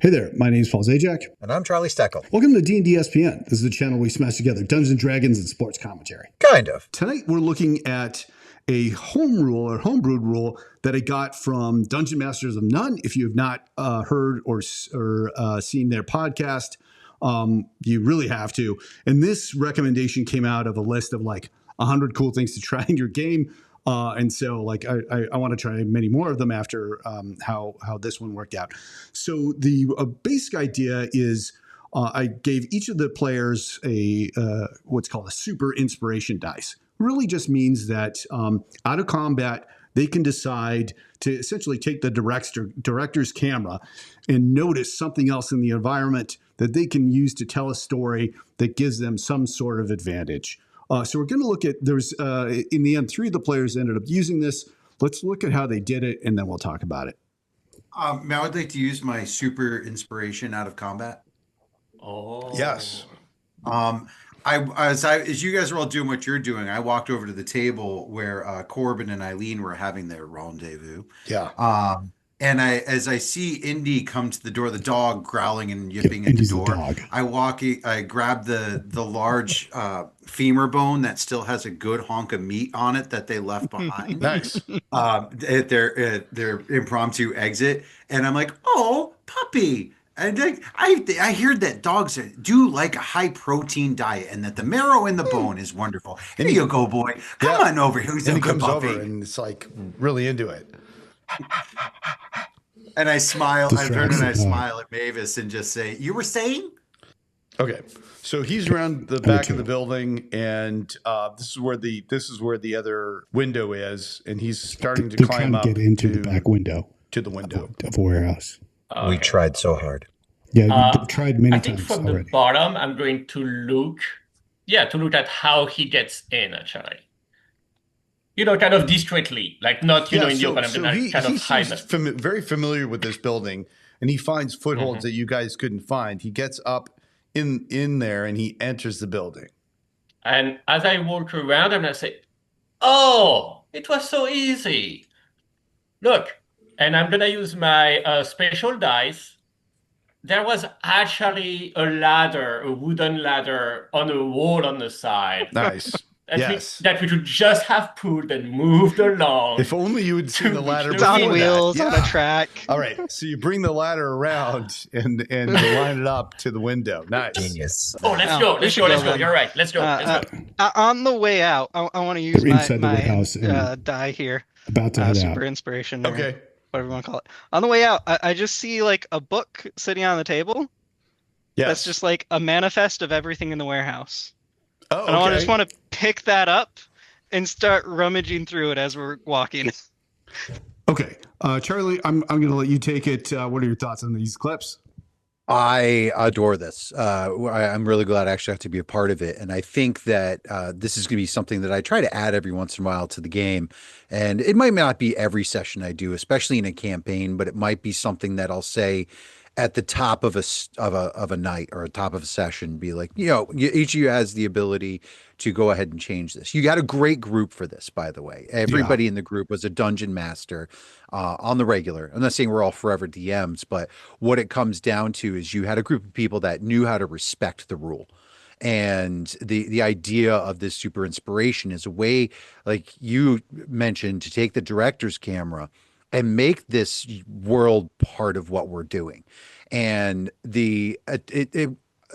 Hey there, my name is Zajac. And I'm Charlie Stoeckle. Welcome to DnDSPN. This is the channel we smash together Dungeons & Dragons and sports commentary. Kind of. Tonight we're looking at a home rule or homebrewed rule that I got from Dungeon Masters of None. If you have not heard or seen their podcast, you really have to. And this recommendation came out of a list of like 100 cool things to try in your game. And so like I want to try many more of them after how this one worked out. So the basic idea is I gave each of the players a what's called a super inspiration dice. Really just means that out of combat, they can decide to essentially take the director's camera and notice something else in the environment that they can use to tell a story that gives them some sort of advantage. So we're going to look at, in the end, 3 of the players ended up using this. Let's look at how they did it, and then we'll talk about it. I would like to use my super inspiration out of combat. Oh. Yes. As you guys are all doing what you're doing, I walked over to the table where Corbin and Eileen were having their rendezvous. Yeah. And as I see Indy come to the door, the dog growling and yipping at the door, I grab the large femur bone that still has a good hunk of meat on it that they left behind. Nice. At their impromptu exit, and I'm like, "Oh, puppy!" And I heard that dogs do like a high protein diet, and that the marrow in the bone is wonderful. Here you go, boy. Come on over here. And he comes over and it's like really into it. And I smile. I turn and I smile at Mavis and just say, "You were saying?" Okay, so he's around the back of the building, and this is where the other window is, and he's starting to climb up get into the back window to the window of a warehouse. Okay. We tried so hard. Yeah, we tried many times. I think from already. The bottom, I'm going to look at how he gets in, actually. Kind of discreetly, like not, in the open, He's very familiar with this building, and he finds footholds that you guys couldn't find. He gets up in there, and he enters the building. And as I walk around, I'm going to say, "Oh, it was so easy. Look," and I'm going to use my special dice. There was actually a wooden ladder on a wall on the side. Nice. That we could just have pulled and moved along. If only you would see the ladder. It's on wheels, on a track. All right, so you bring the ladder around and line it up to the window. Nice. Genius. Oh, let's go. You're right. Let's go. On the way out, I want to use my die here. About to head super out. Inspiration. Okay. Whatever you want to call it. On the way out, I just see like a book sitting on the table. Yeah. That's just like a manifest of everything in the warehouse. Oh, okay. And I just want to pick that up and start rummaging through it as we're walking. Okay. Charlie, I'm going to let you take it. What are your thoughts on these clips? I adore this. I'm really glad I actually have to be a part of it. And I think that this is going to be something that I try to add every once in a while to the game. And it might not be every session I do, especially in a campaign, but it might be something that I'll say at the top of a night or a top of a session, be like, each of you has the ability to go ahead and change this. You got a great group for this, by the way. Everybody in the group was a dungeon master on the regular. I'm not saying we're all forever DMs, but what it comes down to is you had a group of people that knew how to respect the rule. And the idea of this super inspiration is a way, like you mentioned, to take the director's camera and make this world part of what we're doing. And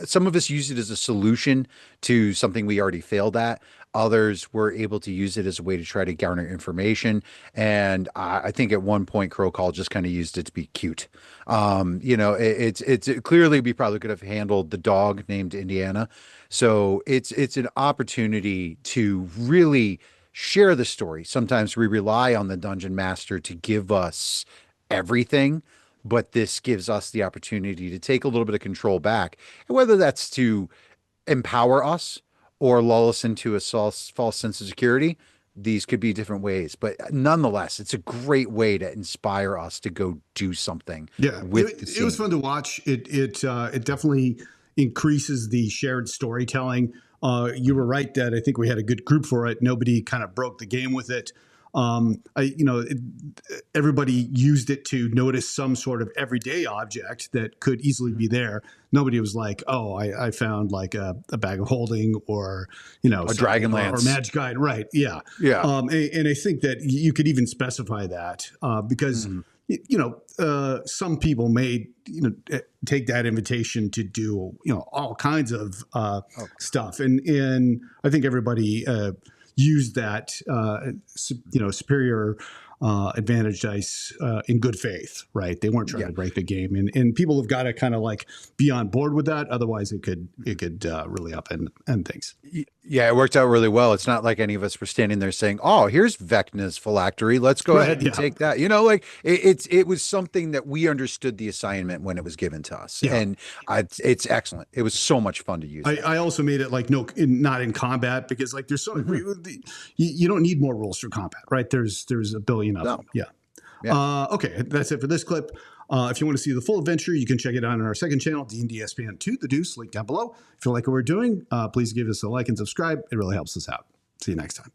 some of us use it as a solution to something we already failed at. Others were able to use it as a way to try to garner information. And I think at one point, Crow Call just kind of used it to be cute. It's clearly we probably could have handled the dog named Indiana. So it's an opportunity to really share the story. Sometimes we rely on the dungeon master to give us everything, but this gives us the opportunity to take a little bit of control back. And whether that's to empower us or lull us into a false sense of security, these could be different ways. But nonetheless, it's a great way to inspire us to go do something. Yeah, it was fun to watch. It definitely increases the shared storytelling. You were right that I think we had a good group for it. Nobody kind of broke the game with it. Everybody used it to notice some sort of everyday object that could easily be there. Nobody was like, "Oh, I found like a bag of holding," or a Dragonlance or Magic Guide, right? Yeah, yeah. And I think that you could even specify that because some people may take that invitation to do all kinds of stuff, and I think everybody used that superior advantage dice in good faith, right? They weren't trying to break the game, and people have got to kind of like be on board with that. Otherwise, it could really upend things. Yeah, it worked out really well. It's not like any of us were standing there saying, "Oh, here's Vecna's phylactery. Let's go ahead and take that." Like it was something that we understood the assignment when it was given to us, and it's excellent. It was so much fun to use. I also made it like not in combat, because like there's so you don't need more rules for combat, right? There's a billion of them. Yeah. Okay, that's it for this clip. If you want to see the full adventure, you can check it out on our second channel, DnDSPN 2 The Deuce, link down below. If you like what we're doing, please give us a like and subscribe. It really helps us out. See you next time.